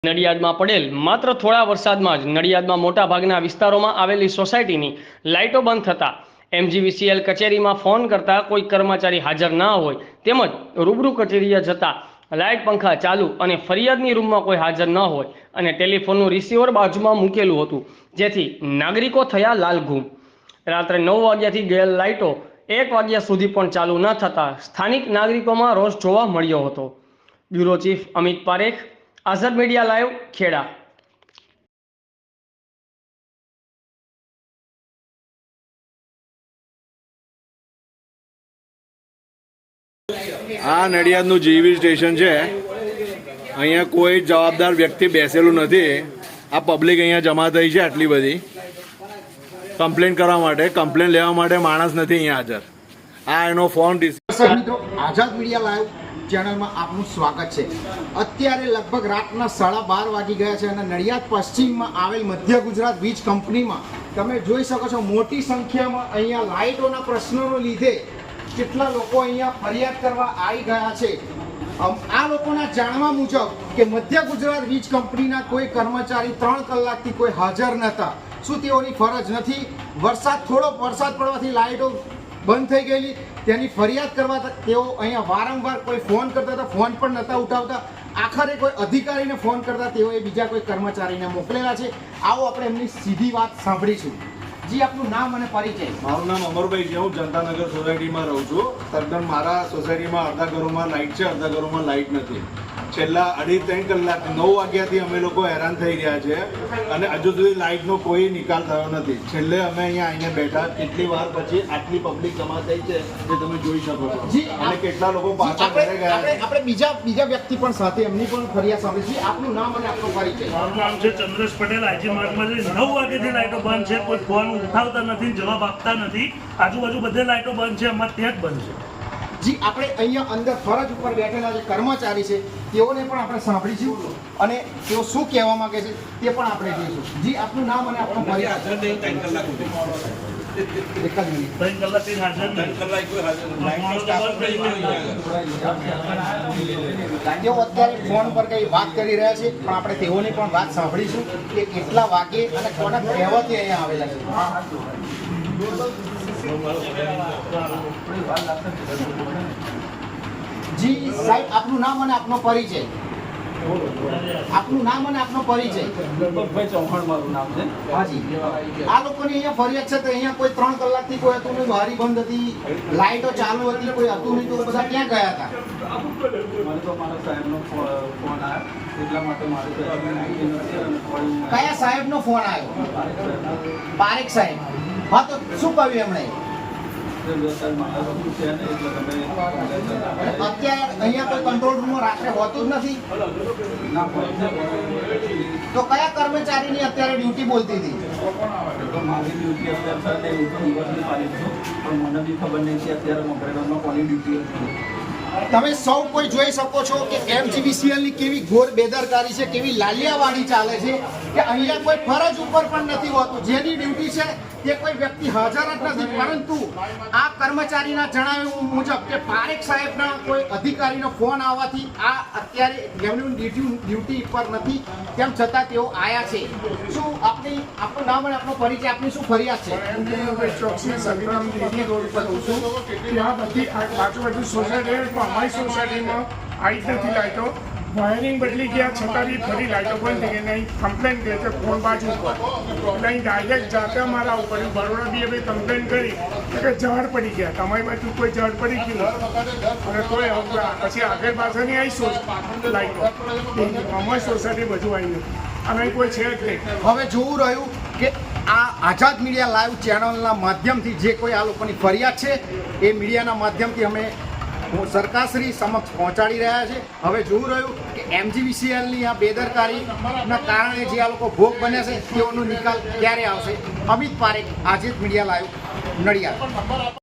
નડિયાદમાં પડેલ માત્ર થોડા વરસાદમાં જ નડિયાદમાં મોટા ભાગના વિસ્તારોમાં આવેલી સોસાયટીની લાઇટો બંધ થતાં MGVCL કચેરીમાં ફોન કરતા કોઈ કર્મચારી હાજર ન હોય તેમજ રૂબરૂ કચેરીએ જતા લાઇટ પંખા ચાલુ અને ફરિયાદની રૂમમાં કોઈ હાજર ન હોય અને ટેલિફોનનું રિસીવર બાજુમાં મૂકેલું હતું, જેથી નાગરિકો થયા લાલઘૂમ। રાત્રે 9 વાગ્યાથી ગયેલ લાઇટો 1 વાગ્યા સુધી પણ ચાલુ ન થતાં સ્થાનિક નાગરિકોમાં રોષ જોવા મળ્યો હતો। બ્યુરો ચીફ અમિત પારેખ, આઝાદ મીડિયા લાઈવ, ખેડા। આ નડિયાદનું જીવી સ્ટેશન છે। અહીંયા કોઈ જવાબદાર વ્યક્તિ બેસેલું નથી। આ પબ્લિક અહીંયા જમા થઈ છે આટલી બધી કમ્પ્લેન કરવા માટે, કમ્પ્લેન લેવા માટે માણસ નથી અહીંયા હાજર। આ એનો ફોન મિત્રો, આઝાદ મીડિયા લાઈવ ચેનલમાં આપનું સ્વાગત છે। અત્યારે લગભગ રાતના 12:30 વાગી ગયા છે અને નડિયાદ પશ્ચિમમાં આવેલ મધ્ય ગુજરાત વીજ કંપનીમાં તમે જોઈ શકો છો મોટી સંખ્યામાં અહીંયા લાઇટોના પ્રશ્નોને લીધે કેટલા લોકો અહીંયા ફરિયાદ કરવા આવી ગયા છે। આ લોકોના જાણવા મુજબ કે મધ્ય ગુજરાત વીજ કંપનીના કોઈ કર્મચારી 3 કલાકથી કોઈ હાજર નહોતા। શું તેઓની ફરજ નથી? થોડો વરસાદ પડવાથી લાઇટો બંધ થઈ ગયેલી તેની ફરિયાદ કરવા તેઓ અહીંયા વારંવાર કોઈ ફોન કરતા હતા, ફોન પણ નહોતા ઉઠાવતા। આખરે કોઈ અધિકારીને ફોન કરતા તેઓએ બીજા કોઈ કર્મચારીને મોકલેલા છે। આવો આપણે એમની સીધી વાત સાંભળીશું। જી, આપનું નામ અને પરિચય? મારું નામ અમરભાઈ છે। હું જનતાનગર સોસાયટીમાં રહું છું। તદ્દન મારા સોસાયટીમાં અડધા ઘરોમાં લાઇટ છે, અડધા ઘરોમાં લાઇટ નથી। છેલ્લા 2.5-3 કલાક 9 વાગ્યાથી અમે લોકો હેરાન થઈ રહ્યા છે અને હજુ સુધી લાઇટનો કોઈ નિકાલ થયો નથી। છેલ્લે અમે અહીંયા આવીને બેઠા, કેટલી વાર પછી આટલી પબ્લિક જમા થઈ છે જે તમે જોઈ શકો છો। જી, અને કેટલા લોકો પાછા ઘરે ગયા। આપણે બીજા વ્યક્તિ પણ સાથે એમની પણ ફરિયાદ સાંભળી છે। આપનું નામ અને આપનો પરિચય? મારું નામ છે ચંદ્રેશ પટેલ। આજી માર્ગમાં 9 વાગ્યાથી લાઇટો બંધ છે, કોઈ ફોન ઉઠાવતા નથી, જવાબ આપતા નથી। આજુબાજુ બધે લાઇટો બંધ છે, અમારે ત્યાં જ બંધ છે। જી, આપણે અહીંયા અંદર ફરજ ઉપર બેઠેલા જે કર્મચારી છે તેઓને પણ આપણે સાંભળીશું અને તેઓ શું કહેવા માંગે છે તે પણ આપણે જોઈશું। જી, આપનું નામ અને આપનો પરિચય? 3 કલાકથી હાજર નહીં। તેઓ અત્યારે ફોન પર કઈ વાત કરી રહ્યા છે, પણ આપણે તેઓની પણ વાત સાંભળીશું કે કેટલા વાગે અને કોના કહેવાથી અહીંયા આવેલા છે। જી સાહેબ, આપનું નામ અને આપનો પરિચય? આપનું નામ અને આપનો પરિચય? દીપકભાઈ ચૌહાણ મારું નામ છે। હાજી, આ લોકોની અહીંયા ફરિયાદ છે તો અહીંયા કોઈ 3 કલાકથી કોઈ હતું નહીં, બારી બંધ હતી, લાઇટો ચાલુ હતી, કોઈ હતું નહીં, તો બધા ક્યાં ગયા હતા? મને તો મારા સાહેબનો ફોન આવ્યો, એટલા માટે મારે કયા સાહેબનો ફોન આવ્યો? પારેખ સાહેબ। હા, તો શું કહ્યું એમણે? અત્યારે અહીંયા કોઈ કંટ્રોલ રૂમમાં રાત્રે હોતું જ નથી, તો કયા કર્મચારીની અત્યારે ડ્યુટી બોલતી હતી? મારી ડ્યુટી અત્યારે દિવસની પાલી છું, પણ મને બી ખબર નહીં કે અત્યારે મોકરેલમાં કોની ડ્યુટી હતી। તમે સૌ કોઈ જોઈ શકો છો કે MGVCL ની કેવી ઘોર બેદરકારી છે, કેવી લાલિયાવાડી ચાલે છે કે અહીંયા કોઈ ફરજ ઉપર પણ નથી હોતું, જેની ડ્યુટી છે તે કોઈ વ્યક્તિ હાજર જ નથી। પરંતુ આ કર્મચારીના જણાવ્યા મુજબ કે પારેખ સાહેબના કોઈ અધિકારીનો ફોન આવવાથી આ અત્યારે એમનું ડ્યુટી પર નથી, તેમ છતાં તેઓ આવ્યા છે। શું આપનું નામ અને આપનો પરિચય? આપની શું ફરિયાદ છે? ચોકસી સંગ્રામ દીદી રોડ પર રહું છું। ત્યાં બધી આજુબાજુ સોસાયટી, અમારી સોસાયટીમાં આવી નથી લાઇટો, વાયરિંગ બદલી ગયા છતાં બી ફરી લાઇટો બંધ થઈ ગઈ નહીં। કમ્પ્લેન કરી છે ફોન બાજુ ઉપર, એટલે અહીં ડાયરેક્ટ જાતે મારા ઉપર બરોડા બી હવે કમ્પ્લેન કરી કે ઝાડ પડી ગયા, તમારી બાજુ કોઈ ઝાડ પડી ગયું અને કોઈ પછી આગળ પાછળની આવી લાઇટો અમારી સોસાયટી બધું આવી નથી અને અહીં કોઈ છે જ નહીં। હવે જોવું રહ્યું કે આ આઝાદ મીડિયા લાઈવ ચેનલના માધ્યમથી જે કોઈ આ લોકોની ફરિયાદ છે એ મીડિયાના માધ્યમથી અમે સરકારશ્રી સમક્ષ પહોંચાડી રહ્યા છે। હવે જોવું રહ્યું કે MGVCLની આ બેદરકારીના કારણે જે આ લોકો ભોગ બન્યા છે તેઓનો નિકાલ ક્યારે આવશે। અમિત પારેખ, આઝાદ મીડિયા લાઈવ, નડિયાદ।